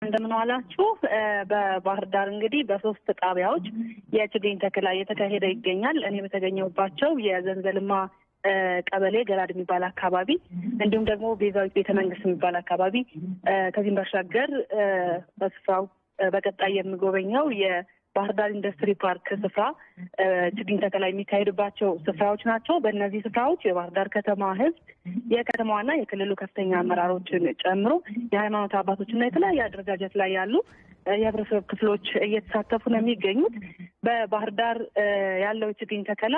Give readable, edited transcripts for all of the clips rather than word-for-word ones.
እንደምን ዋላችሁ። በባህር ዳር እንግዲህ በሶስት ጣቢያዎች የችግኝ ተከላ እየተካሄደ ይገኛል። እኔ በተገኘሁባቸው የዘንዘልማ ቀበሌ ገራድ የሚባል አካባቢ እንዲሁም ደግሞ ቤዛዊት ቤተመንግስት የሚባል አካባቢ ከዚህም ባሻገር በስፍራው በቀጣይ የሚጎበኘው የባህር ዳር ኢንዱስትሪ ፓርክ ስፍራ ችግኝ ተከላ የሚካሄድባቸው ስፍራዎች ናቸው። በእነዚህ ስፍራዎች የባህር ዳር ከተማ ህዝብ፣ የከተማዋና የክልሉ ከፍተኛ አመራሮችን ጨምሮ የሃይማኖት አባቶችና የተለያየ አደረጃጀት ላይ ያሉ የህብረተሰብ ክፍሎች እየተሳተፉ ነው የሚገኙት። በባህር ዳር ያለው ችግኝ ተከላ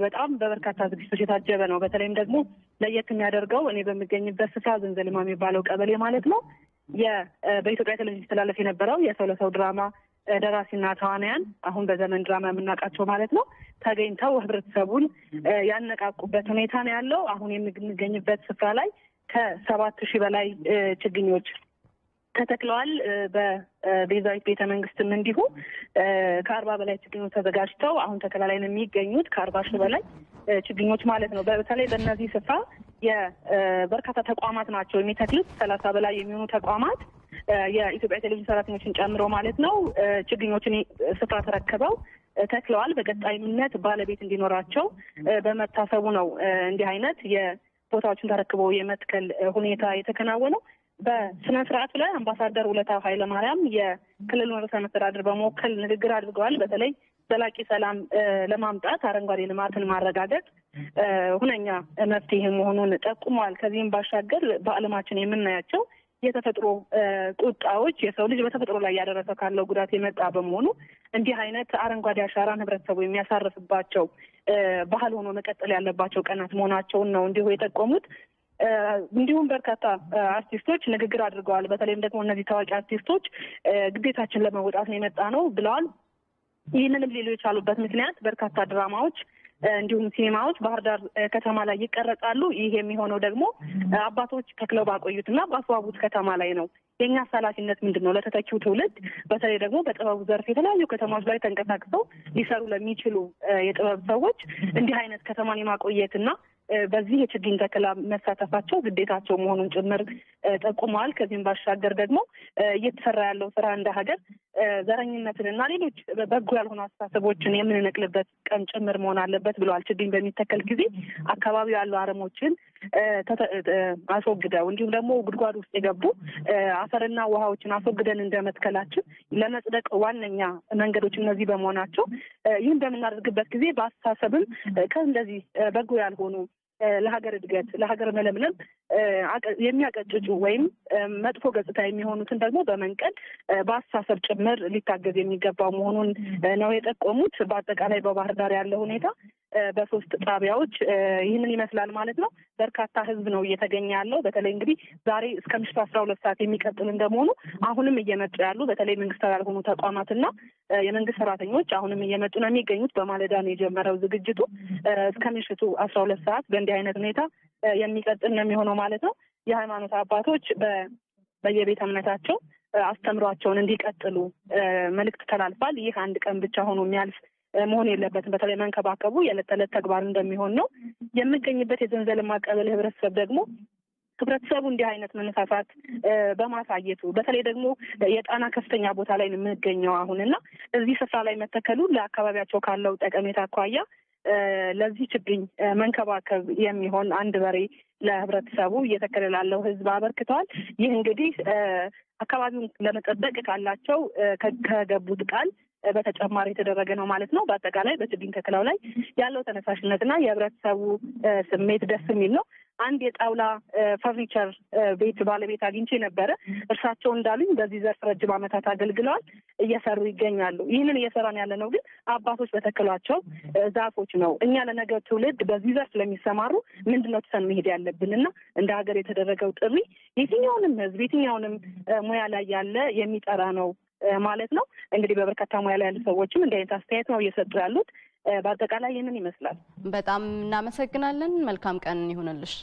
በጣም በበርካታ ዝግጅቶች የታጀበ ነው። በተለይም ደግሞ ለየት የሚያደርገው እኔ በሚገኝበት ስፍራ ዘንዘልማ የሚባለው ቀበሌ ማለት ነው በኢትዮጵያ ቴሌቪዥን ሲተላለፍ የነበረው የሰው ለሰው ድራማ ደራሲና ተዋናያን አሁን በዘመን ድራማ የምናውቃቸው ማለት ነው ተገኝተው ህብረተሰቡን ያነቃቁበት ሁኔታ ነው ያለው። አሁን የምንገኝበት ስፍራ ላይ ከ7,000 በላይ ችግኞች ተተክለዋል። በቤዛዊት ቤተመንግስትም እንዲሁ ከ40 በላይ ችግኞች ተዘጋጅተው አሁን ተከላ ላይ ነው የሚገኙት። ከ40,000 በላይ ችግኞች ማለት ነው። በተለይ በእነዚህ ስፍራ የበርካታ ተቋማት ናቸው የሚተክሉት። 30 በላይ የሚሆኑ ተቋማት የኢትዮጵያ ቴሌቪዥን ሰራተኞችን ጨምሮ ማለት ነው ችግኞችን ስፍራ ተረክበው ተክለዋል። በቀጣይነት ባለቤት እንዲኖራቸው በመታሰቡ ነው እንዲህ አይነት የቦታዎችን ተረክበው የመትከል ሁኔታ የተከናወነው። በስነ ስርዓቱ ላይ አምባሳደር ውለታው ኃይለማርያም የክልሉን ርዕሰ መስተዳድር በመወከል ንግግር አድርገዋል። በተለይ ዘላቂ ሰላም ለማምጣት አረንጓዴ ልማትን ማረጋገጥ ሁነኛ መፍትሄ መሆኑን ጠቁመዋል። ከዚህም ባሻገር በዓለማችን የምናያቸው የተፈጥሮ ቁጣዎች የሰው ልጅ በተፈጥሮ ላይ ያደረሰ ካለው ጉዳት የመጣ በመሆኑ እንዲህ አይነት አረንጓዴ አሻራን ህብረተሰቡ የሚያሳርፍባቸው ባህል ሆኖ መቀጠል ያለባቸው ቀናት መሆናቸውን ነው እንዲሁ የጠቆሙት። እንዲሁም በርካታ አርቲስቶች ንግግር አድርገዋል። በተለይም ደግሞ እነዚህ ታዋቂ አርቲስቶች ግዴታችን ለመወጣት ነው የመጣ ነው ብለዋል። ይህንንም ሊሉ የቻሉበት ምክንያት በርካታ ድራማዎች እንዲሁም ሲኒማዎች ባህር ዳር ከተማ ላይ ይቀረጻሉ። ይህ የሚሆነው ደግሞ አባቶች ተክለው ባቆዩትና ባስዋቡት ከተማ ላይ ነው። የኛ ኃላፊነት ምንድን ነው? ለተተኪው ትውልድ በተለይ ደግሞ በጥበቡ ዘርፍ የተለያዩ ከተማዎች ላይ ተንቀሳቅሰው ሊሰሩ ለሚችሉ የጥበብ ሰዎች እንዲህ አይነት ከተማን የማቆየትና በዚህ የችግኝ ተከላ መሳተፋቸው ግዴታቸው መሆኑን ጭምር ጠቁመዋል። ከዚህም ባሻገር ደግሞ እየተሰራ ያለው ስራ እንደ ሀገር ዘረኝነትንና ሌሎች በጎ ያልሆኑ አስተሳሰቦችን የምንነቅልበት ቀን ጭምር መሆን አለበት ብለዋል። ችግኝ በሚተከል ጊዜ አካባቢው ያሉ አረሞችን አስወግደው እንዲሁም ደግሞ ጉድጓድ ውስጥ የገቡ አፈርና ውሃዎችን አስወግደን እንደመትከላችን ለመጽደቅ ዋነኛ መንገዶች እነዚህ በመሆናቸው ይህን በምናደርግበት ጊዜ በአስተሳሰብም ከእንደዚህ በጎ ያልሆኑ ለሀገር እድገት ለሀገር መለምለም የሚያቀጭጩ ወይም መጥፎ ገጽታ የሚሆኑትን ደግሞ በመንቀል በአስተሳሰብ ጭምር ሊታገዝ የሚገባው መሆኑን ነው የጠቆሙት። በአጠቃላይ በባህር ዳር ያለው ሁኔታ በሶስት ጣቢያዎች ይህንን ይመስላል ማለት ነው። በርካታ ህዝብ ነው እየተገኘ ያለው። በተለይ እንግዲህ ዛሬ እስከ ምሽቱ 12 ሰዓት የሚቀጥል እንደመሆኑ አሁንም እየመጡ ያሉ በተለይ መንግስታዊ ያልሆኑ ተቋማትና የመንግስት ሰራተኞች አሁንም እየመጡ ነው የሚገኙት። በማለዳ ነው የጀመረው ዝግጅቱ። እስከ ምሽቱ 12 ሰዓት በእንዲህ አይነት ሁኔታ የሚቀጥል ነው የሚሆነው ማለት ነው። የሃይማኖት አባቶች በየቤተ እምነታቸው አስተምሯቸውን እንዲቀጥሉ መልእክት ተላልፏል። ይህ አንድ ቀን ብቻ ሆኖ የሚያልፍ መሆን የለበትም። በተለይ መንከባከቡ የዕለት ተዕለት ተግባር እንደሚሆን ነው የምገኝበት። የዘንዘልማ ቀበሌ ህብረተሰቡ እንዲህ አይነት መነሳሳት በማሳየቱ በተለይ ደግሞ የጣና ከፍተኛ ቦታ ላይ ነው የምንገኘው አሁን እና እዚህ ስፍራ ላይ መተከሉ ለአካባቢያቸው ካለው ጠቀሜታ አኳያ ለዚህ ችግኝ መንከባከብ የሚሆን አንድ በሬ ለህብረተሰቡ እየተከለ ላለው ህዝብ አበርክተዋል። ይህ እንግዲህ አካባቢውን ለመጠበቅ ካላቸው ከገቡት ቃል በተጨማሪ የተደረገ ነው ማለት ነው። በአጠቃላይ በችግኝ ተከላው ላይ ያለው ተነሳሽነትና የህብረተሰቡ ስሜት ደስ የሚል ነው። አንድ የጣውላ ፈርኒቸር ቤት ባለቤት አግኝቼ ነበረ። እርሳቸው እንዳሉኝ በዚህ ዘርፍ ረጅም ዓመታት አገልግለዋል፣ እየሰሩ ይገኛሉ። ይህንን እየሰራን ያለ ነው ግን አባቶች በተከሏቸው ዛፎች ነው። እኛ ለነገ ትውልድ በዚህ ዘርፍ ለሚሰማሩ ምንድነው ትተን መሄድ ያለብን እና እንደ ሀገር የተደረገው ጥሪ የትኛውንም ህዝብ የትኛውንም ሙያ ላይ ያለ የሚጠራ ነው ማለት ነው። እንግዲህ በበርካታ ሙያ ላይ ያሉ ሰዎችም እንዲህ አይነት አስተያየት ነው እየሰጡ ያሉት። በአጠቃላይ ይህንን ይመስላል። በጣም እናመሰግናለን። መልካም ቀን ይሁንልሽ።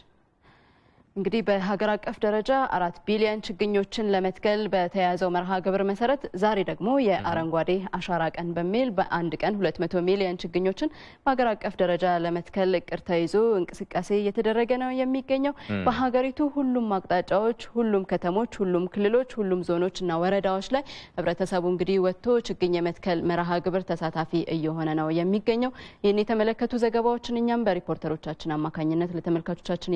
እንግዲህ በሀገር አቀፍ ደረጃ 4 ቢሊዮን ችግኞችን ለመትከል በተያያዘው መርሃ ግብር መሰረት ዛሬ ደግሞ የአረንጓዴ አሻራ ቀን በሚል በአንድ ቀን 200 ሚሊዮን ችግኞችን በሀገር አቀፍ ደረጃ ለመትከል እቅድ ተይዞ እንቅስቃሴ እየተደረገ ነው የሚገኘው። በሀገሪቱ ሁሉም አቅጣጫዎች፣ ሁሉም ከተሞች፣ ሁሉም ክልሎች፣ ሁሉም ዞኖች እና ወረዳዎች ላይ ህብረተሰቡ እንግዲህ ወጥቶ ችግኝ የመትከል መርሃ ግብር ተሳታፊ እየሆነ ነው የሚገኘው። ይህን የተመለከቱ ዘገባዎችን እኛም በሪፖርተሮቻችን አማካኝነት ለተመልካቾቻችን